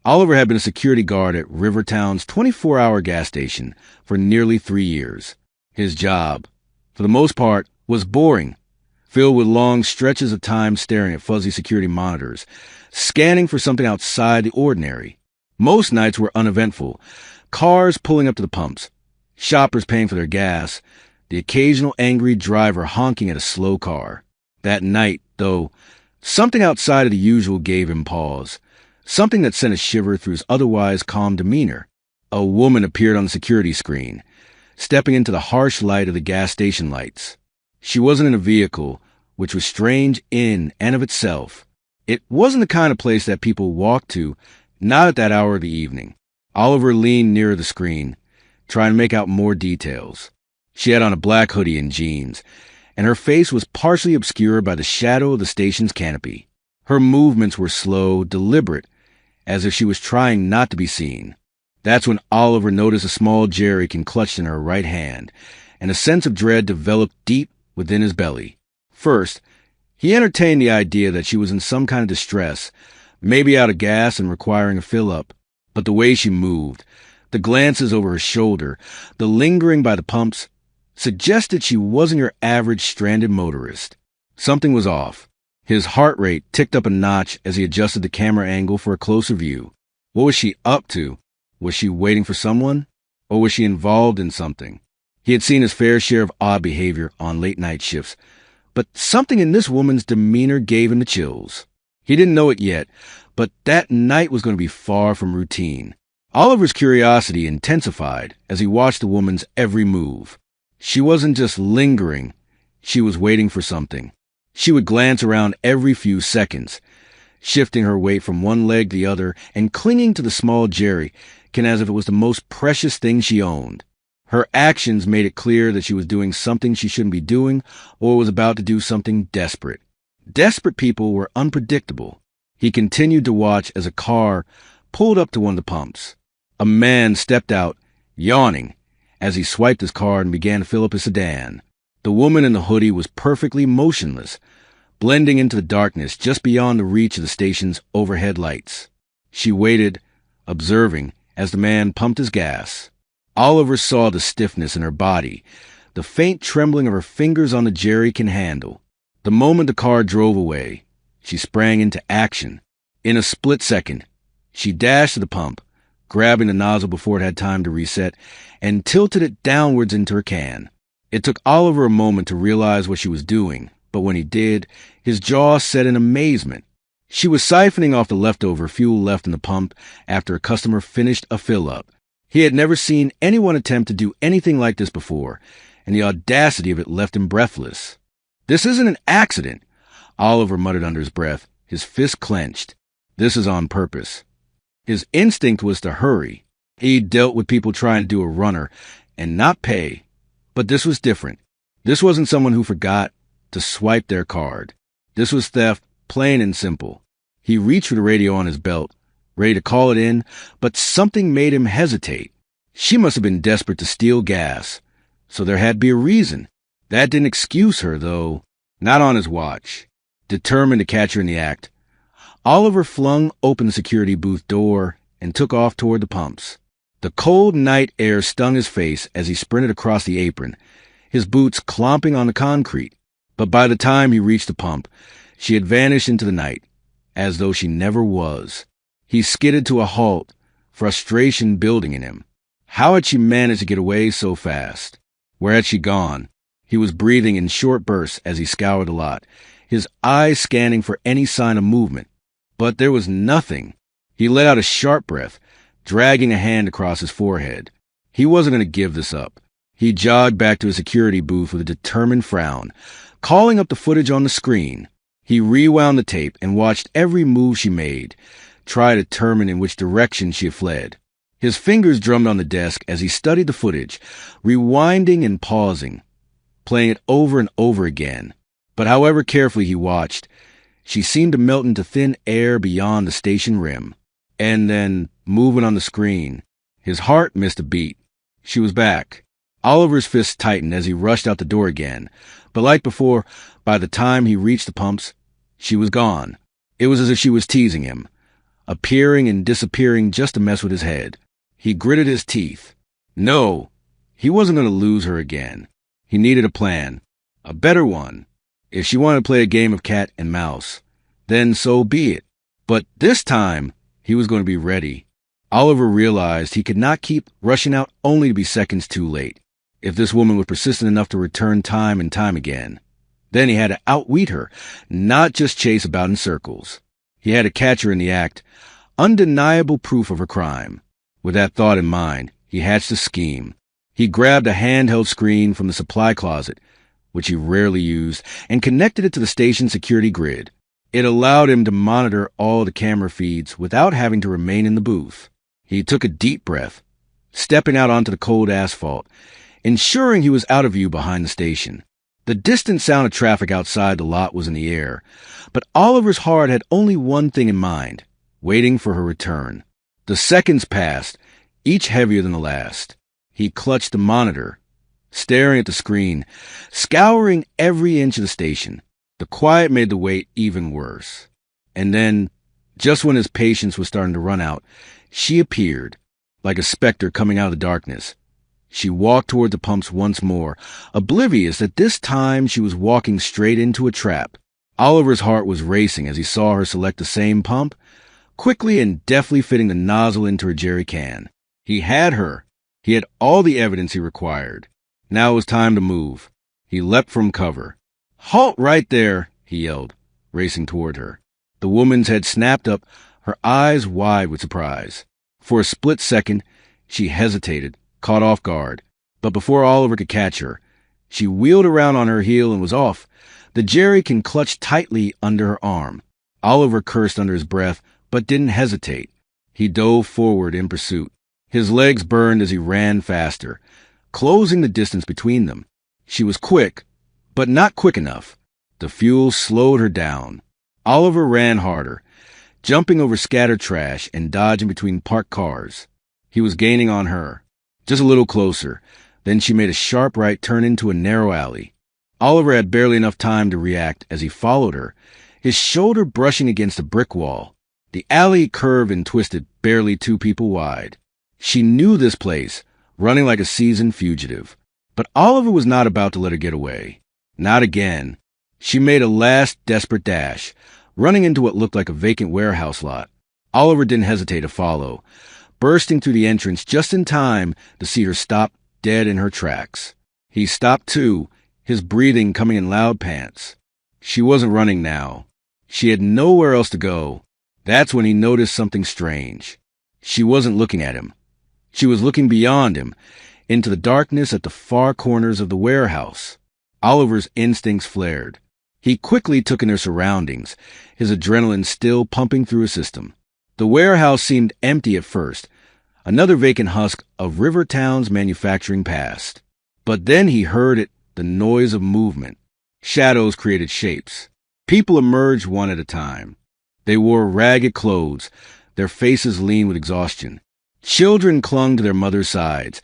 Oliver had been a security guard at Rivertown's 24-hour gas station for nearly 3 years. His job, for the most part, was boring, filled with long stretches of time staring at fuzzy security monitors, scanning for something outside the ordinary. Most nights were uneventful. Cars pulling up to the pumps, shoppers paying for their gas, the occasional angry driver honking at a slow car. That night, though, something outside of the usual gave him pause, something that sent a shiver through his otherwise calm demeanor. A woman appeared on the security screen, stepping into the harsh light of the gas station lights. She wasn't in a vehicle, which was strange in and of itself. It wasn't the kind of place that people walked to, not at that hour of the evening. Oliver leaned nearer the screen, trying to make out more details. She had on a black hoodie and jeans, and her face was partially obscured by the shadow of the station's canopy. Her movements were slow, deliberate, as if she was trying not to be seen. That's when Oliver noticed a small jerrycan clutched in her right hand, and a sense of dread developed deep within his belly. First, he entertained the idea that she was in some kind of distress, maybe out of gas and requiring a fill-up. But the way she moved, the glances over her shoulder, the lingering by the pumps, suggested she wasn't your average stranded motorist. Something was off. His heart rate ticked up a notch as he adjusted the camera angle for a closer view. What was she up to? Was she waiting for someone? Or was she involved in something? He had seen his fair share of odd behavior on late-night shifts, but something in this woman's demeanor gave him the chills. He didn't know it yet, but that night was going to be far from routine. Oliver's curiosity intensified as he watched the woman's every move. She wasn't just lingering, she was waiting for something. She would glance around every few seconds, shifting her weight from one leg to the other and clinging to the small jerrycan as if it was the most precious thing she owned. Her actions made it clear that she was doing something she shouldn't be doing or was about to do something desperate. Desperate people were unpredictable. He continued to watch as a car pulled up to one of the pumps. A man stepped out, yawning, as he swiped his card and began to fill up his sedan. The woman in the hoodie was perfectly motionless, blending into the darkness just beyond the reach of the station's overhead lights. She waited, observing, as the man pumped his gas. Oliver saw the stiffness in her body, the faint trembling of her fingers on the jerrycan handle. The moment the car drove away, she sprang into action. In a split second, she dashed to the pump, grabbing the nozzle before it had time to reset, and tilted it downwards into her can. It took Oliver a moment to realize what she was doing, but when he did, his jaw set in amazement. She was siphoning off the leftover fuel left in the pump after a customer finished a fill-up. He had never seen anyone attempt to do anything like this before, and the audacity of it left him breathless. "This isn't an accident," Oliver muttered under his breath, his fist clenched. "This is on purpose." His instinct was to hurry. He'd dealt with people trying to do a runner and not pay. But this was different. This wasn't someone who forgot to swipe their card. This was theft, plain and simple. He reached for the radio on his belt, ready to call it in, but something made him hesitate. She must have been desperate to steal gas, so there had to be a reason. That didn't excuse her, though. Not on his watch. Determined to catch her in the act, Oliver flung open the security booth door and took off toward the pumps. The cold night air stung his face as he sprinted across the apron, his boots clomping on the concrete. But by the time he reached the pump, she had vanished into the night, as though she never was. He skidded to a halt, frustration building in him. How had she managed to get away so fast? Where had she gone? He was breathing in short bursts as he scoured the lot, his eyes scanning for any sign of movement. But there was nothing. He let out a sharp breath, dragging a hand across his forehead. He wasn't going to give this up. He jogged back to his security booth with a determined frown, calling up the footage on the screen. He rewound the tape and watched every move she made, try to determine in which direction she had fled. His fingers drummed on the desk as he studied the footage, rewinding and pausing, playing it over and over again. But however carefully he watched, she seemed to melt into thin air beyond the station rim. And then, moving on the screen, his heart missed a beat. She was back. Oliver's fists tightened as he rushed out the door again. But like before, by the time he reached the pumps, she was gone. It was as if she was teasing him. appearing and disappearing just to mess with his head. He gritted his teeth. No, he wasn't going to lose her again. He needed a plan, a better one. If she wanted to play a game of cat and mouse, then so be it. But this time, he was going to be ready. Oliver realized he could not keep rushing out only to be seconds too late. If this woman was persistent enough to return time and time again, then he had to outwit her, not just chase about in circles. He had to catch her in the act, undeniable proof of her crime. With that thought in mind, he hatched a scheme. He grabbed a handheld screen from the supply closet, which he rarely used, and connected it to the station's security grid. It allowed him to monitor all the camera feeds without having to remain in the booth. He took a deep breath, stepping out onto the cold asphalt, ensuring he was out of view behind the station. The distant sound of traffic outside the lot was in the air, but Oliver's heart had only one thing in mind, waiting for her return. The seconds passed, each heavier than the last. He clutched the monitor, staring at the screen, scouring every inch of the station. The quiet made the wait even worse. And then, just when his patience was starting to run out, she appeared, like a specter coming out of the darkness. She walked toward the pumps once more, oblivious that this time she was walking straight into a trap. Oliver's heart was racing as he saw her select the same pump, quickly and deftly fitting the nozzle into her jerry can. He had her. He had all the evidence he required. Now it was time to move. He leapt from cover. "Halt right there," he yelled, racing toward her. The woman's head snapped up, her eyes wide with surprise. For a split second, she hesitated, caught off guard. But before Oliver could catch her, she wheeled around on her heel and was off, the jerrycan clutched tightly under her arm. Oliver cursed under his breath, but didn't hesitate. He dove forward in pursuit. His legs burned as he ran faster, closing the distance between them. She was quick, but not quick enough. The fuel slowed her down. Oliver ran harder, jumping over scattered trash and dodging between parked cars. He was gaining on her. Just a little closer. Then she made a sharp right turn into a narrow alley. Oliver had barely enough time to react as he followed her, his shoulder brushing against a brick wall. The alley curved and twisted, barely 2 people wide. She knew this place, running like a seasoned fugitive. But Oliver was not about to let her get away. Not again. She made a last desperate dash, running into what looked like a vacant warehouse lot. Oliver didn't hesitate to follow, bursting through the entrance just in time to see her stop dead in her tracks. He stopped too, his breathing coming in loud pants. She wasn't running now. She had nowhere else to go. That's when he noticed something strange. She wasn't looking at him. She was looking beyond him, into the darkness at the far corners of the warehouse. Oliver's instincts flared. He quickly took in her surroundings, his adrenaline still pumping through his system. The warehouse seemed empty at first, another vacant husk of Rivertown's manufacturing past. But then he heard it, the noise of movement. Shadows created shapes. People emerged one at a time. They wore ragged clothes, their faces lean with exhaustion. Children clung to their mothers' sides,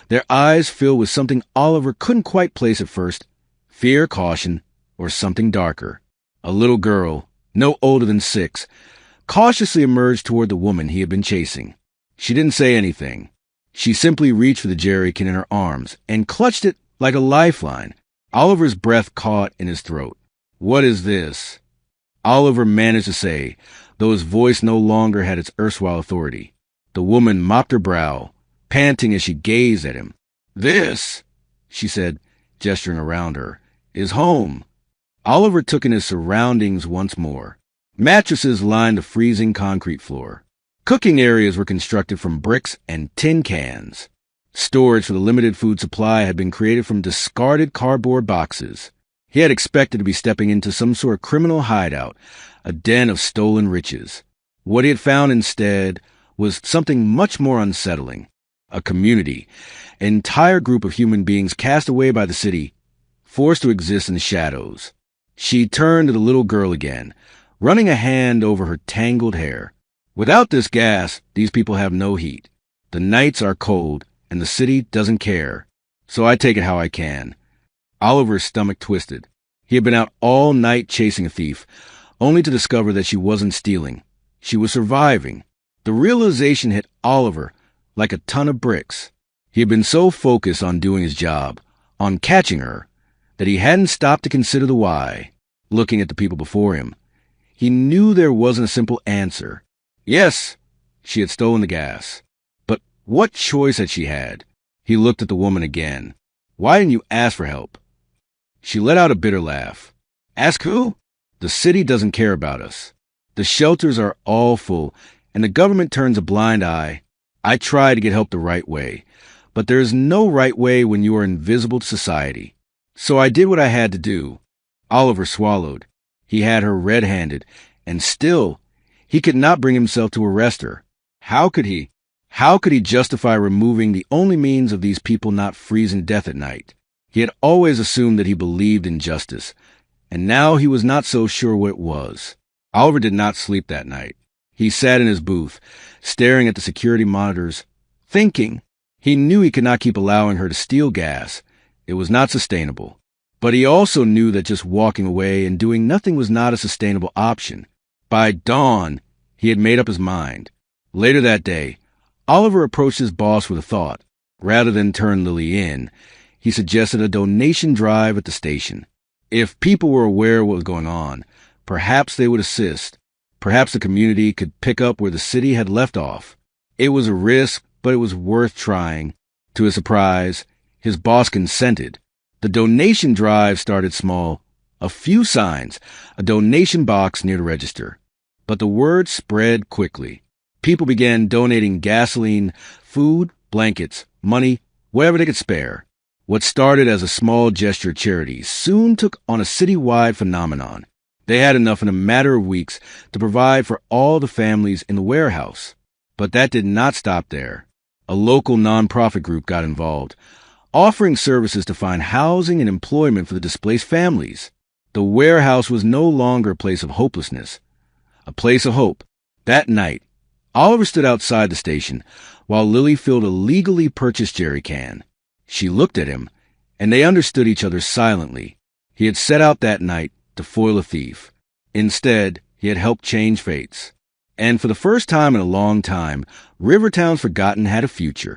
their eyes filled with something Oliver couldn't quite place at first, fear, caution, or something darker. A little girl, no older than 6, cautiously emerged toward the woman he had been chasing. She didn't say anything. She simply reached for the jerrycan in her arms and clutched it like a lifeline. Oliver's breath caught in his throat. "What is this?" Oliver managed to say, though his voice no longer had its erstwhile authority. The woman mopped her brow, panting as she gazed at him. "This," she said, gesturing around her, "is home." Oliver took in his surroundings once more. Mattresses lined the freezing concrete floor. Cooking areas were constructed from bricks and tin cans. Storage for the limited food supply had been created from discarded cardboard boxes. He had expected to be stepping into some sort of criminal hideout, a den of stolen riches. What he had found instead was something much more unsettling. A community, an entire group of human beings cast away by the city, forced to exist in the shadows. She turned to the little girl again, running a hand over her tangled hair. "Without this gas, these people have no heat. The nights are cold, and the city doesn't care. So I take it how I can." Oliver's stomach twisted. He had been out all night chasing a thief, only to discover that she wasn't stealing. She was surviving. The realization hit Oliver like a ton of bricks. He had been so focused on doing his job, on catching her, that he hadn't stopped to consider the why. Looking at the people before him, he knew there wasn't a simple answer. Yes, she had stolen the gas. But what choice had she had? He looked at the woman again. Why didn't you ask for help? She let out a bitter laugh. Ask who? The city doesn't care about us. The shelters are all full, and the government turns a blind eye. I try to get help the right way, but there is no right way when you are invisible to society. So I did what I had to do. Oliver swallowed. He had her red-handed, and still, he could not bring himself to arrest her. How could he? How could he justify removing the only means of these people not freezing death at night? He had always assumed that he believed in justice, and now he was not so sure what it was. Oliver did not sleep that night. He sat in his booth, staring at the security monitors, thinking. He knew he could not keep allowing her to steal gas. It was not sustainable. But he also knew that just walking away and doing nothing was not a sustainable option. By dawn, he had made up his mind. Later that day, Oliver approached his boss with a thought. Rather than turn Lily in, he suggested a donation drive at the station. If people were aware of what was going on, perhaps they would assist. Perhaps the community could pick up where the city had left off. It was a risk, but it was worth trying. To his surprise, his boss consented. The donation drive started small. A few signs, a donation box near the register. But the word spread quickly. People began donating gasoline, food, blankets, money, whatever they could spare. What started as a small gesture of charity soon took on a citywide phenomenon. They had enough in a matter of weeks to provide for all the families in the warehouse. But that did not stop there. A local nonprofit group got involved, offering services to find housing and employment for the displaced families. The warehouse was no longer a place of hopelessness, a place of hope. That night, Oliver stood outside the station while Lily filled a legally purchased jerry can. She looked at him, and they understood each other silently. He had set out that night to foil a thief. Instead, he had helped change fates. And for the first time in a long time, Rivertown's Forgotten had a future.